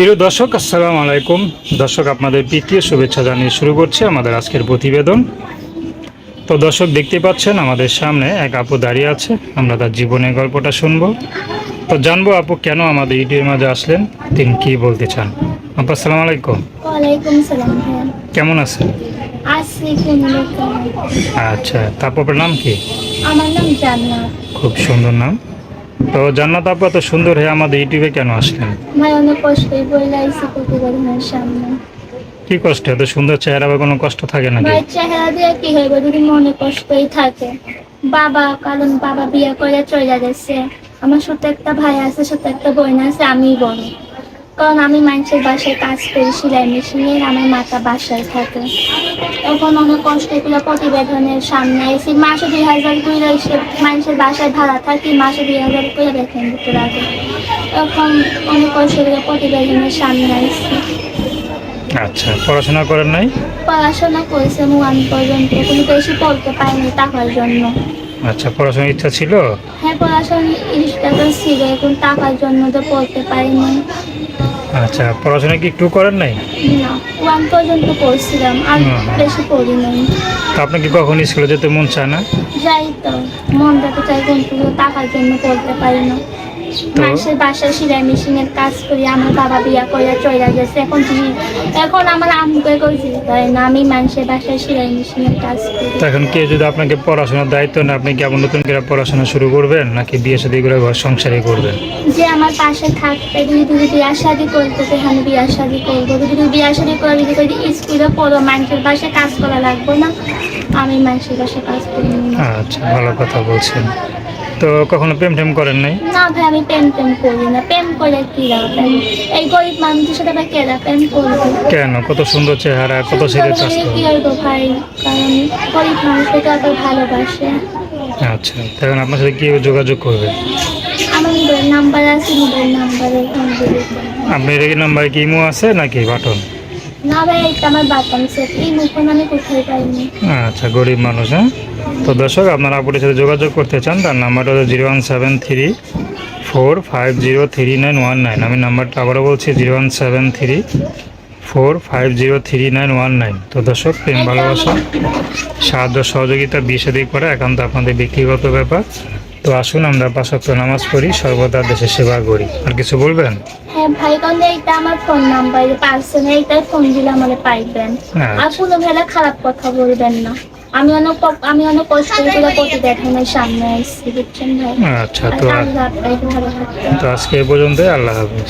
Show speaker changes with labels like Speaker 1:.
Speaker 1: প্রিয় দর্শক, আসসালামু আলাইকুম। দর্শক, আপনাদের প্রীতীয় শুভেচ্ছা জানিয়ে শুরু করছে আমাদের আজকের প্রতিবেদন। তো দর্শক, দেখতে পাচ্ছেন আমাদের সামনে এক আপু দাঁড়িয়ে আছে। আমরা তার জীবনের গল্পটা শুনবো। তো জানবো আপু কেন আমাদের ইউটিউবের মাঝে আসলেন, তিনি কি বলতে চান। আপু, আসসালামু আলাইকুম।
Speaker 2: ওয়ালাইকুম সালাম ভাইয়া।
Speaker 1: কেমন আছেন?
Speaker 2: আছি কোনরকম।
Speaker 1: আচ্ছা, তারপর নাম কি?
Speaker 2: আমার নাম জান্নাত।
Speaker 1: খুব সুন্দর নাম। তো জান্নাত আপু, এত সুন্দর হয়ে আমাদের ইউটিউবে কেন আসলেন?
Speaker 2: ভাই অনেক কষ্টই বলে আইসি প্রতিবেদনের সামনে।
Speaker 1: কি কষ্ট? এত সুন্দর চেহারা বা কোনো কষ্ট থাকে নাকি?
Speaker 2: ভাই চেহারা দিয়ে কি হইব যদি মনে কষ্টই থাকে। কারণ বাবা বিয়ে করে চলে গেছে। আমার ছোট একটা ভাই আছে, ছোট একটা বোন আছে, আমিই বড়। কারণ আমি মানুষের বাসায় কাজ করি, সেলাই মেশিনে, আমার মাথা বাসায় থাকে। এখন অনেক কষ্ট করে প্রতিবেদনের সামনে এসে মাসে 2,000 করে এসে মানুষের বাসায় ভাড়া থাকি, মাসে 2,000 করে বেতন দিতে লাগে। এখন অনেক কষ্ট করে প্রতিবেদনের সামনে এসেছি।
Speaker 1: আচ্ছা, পড়াশোনা করেন নাই?
Speaker 2: পড়াশোনা করেছে 1 পর্যন্ত, কিন্তু বেশি পড়তে পারিনি টাকার জন্য।
Speaker 1: আচ্ছা, পড়াশোনার ইচ্ছা ছিল?
Speaker 2: হ্যাঁ, পড়াশোনার ইচ্ছা ছিল, এখন টাকার জন্য তো পড়তে পারিনি।
Speaker 1: আচ্ছা, পড়াশোনা কি একটু করেন নাই?
Speaker 2: না, 1 পর্যন্ত পড়ছিলাম, আর বেশি পড়ি নাই।
Speaker 1: তো আপনার কি কখন স্কুলে যেতে মন চায় না?
Speaker 2: যাই তো, মন যাতে চাই, কিন্তু টাকার জন্য পড়তে পারি না।
Speaker 1: তো
Speaker 2: মানুষের বাসায় সেলাই মেশিনের কাজ করি, আমার বাবা বিয়া করে চলে গেছে। এখন আমার আম্মুকে কেউ চিন্তা করে না, আমি মানুষের বাসায় সেলাই মেশিনের কাজ করি।
Speaker 1: তো এখন কেউ যদি আপনাকে পড়াশোনার দায়িত্ব না, আপনি কি আবার নতুন করে পড়াশোনা শুরু করবেন, নাকি বিয়ে শাদী করে ঘর সংসারই করবেন?
Speaker 2: যে আমার পাশে থাকতে, যদি বিয়া শাদি করতে চাই, আমি বিয়া শাদি করবো। যদি বিয়া শাদি করে যদি স্কুলে পড়ো, মানুষের বাসায় কাজ করা লাগবে না, আমি মানুষের বাসায় কাজ করি না।
Speaker 1: আচ্ছা, ভালো কথা বলছেন। তো কখনো প্রেম টেম করেন নাই?
Speaker 2: না ভাই, আমি প্রেম করি না। প্রেম করে কি লাভ? এই গরিব মানুষের সাথে আবার কেরা প্রেম করবে?
Speaker 1: কেন? কত সুন্দর চেহারা, কত ছেলে চাষ
Speaker 2: কি
Speaker 1: করে।
Speaker 2: করবো ভাই, কারণ গরিব মানুষকে তো আবার ভালোবাসে।
Speaker 1: আচ্ছা, এখন আপনার সাথে কি যোগাযোগ করবে?
Speaker 2: আমার মোবাইল নাম্বার আছে, মোবাইল নাম্বারে ফোন দিলে।
Speaker 1: আপনার এই নাম্বারে কি ইমো আছে নাকি বাটন?
Speaker 2: না ভাই, এটা আমার বাটন সেট, এই মুখন আমি কোথায় পাইনি।
Speaker 1: আচ্ছা, গরিব মানুষ। হ্যাঁ, তো দর্শক, আপনারা আপুর সাথে যোগাযোগ করতে চান, তার নাম্বারটা হলো 01734503919। আমি নাম্বারটা আবারও বলছি, 01734503919। তো দর্শক, প্রেম ভালোবাসা, সাহায্য সহযোগিতা, বিয়ে শাদী করা একান্ত আপনাদের ব্যক্তিগত ব্যাপার। তো আসুন, আমরা 5 ওয়াক্ত নামাজ পড়ি, সর্বদা দেশের সেবা করি। আর কিছু বলবেন?
Speaker 2: হ্যাঁ ভাই, কারণ এইটা আমার ফোন নাম্বার, পার্সোনাল, এইটাই ফোন দিলে আমার পাইবেন। আর কোনো ভেলা খারাপ কথা বলবেন না। আমি অনেক কষ্ট করে প্রতিবেদনের সামনে আসছি, বুঝছেন ভাই।
Speaker 1: আচ্ছা,
Speaker 2: আর আল্লাহ আপনাকে ভালো থাকবেন।
Speaker 1: তো আজকে এ পর্যন্তই। আল্লাহ হাফিজ।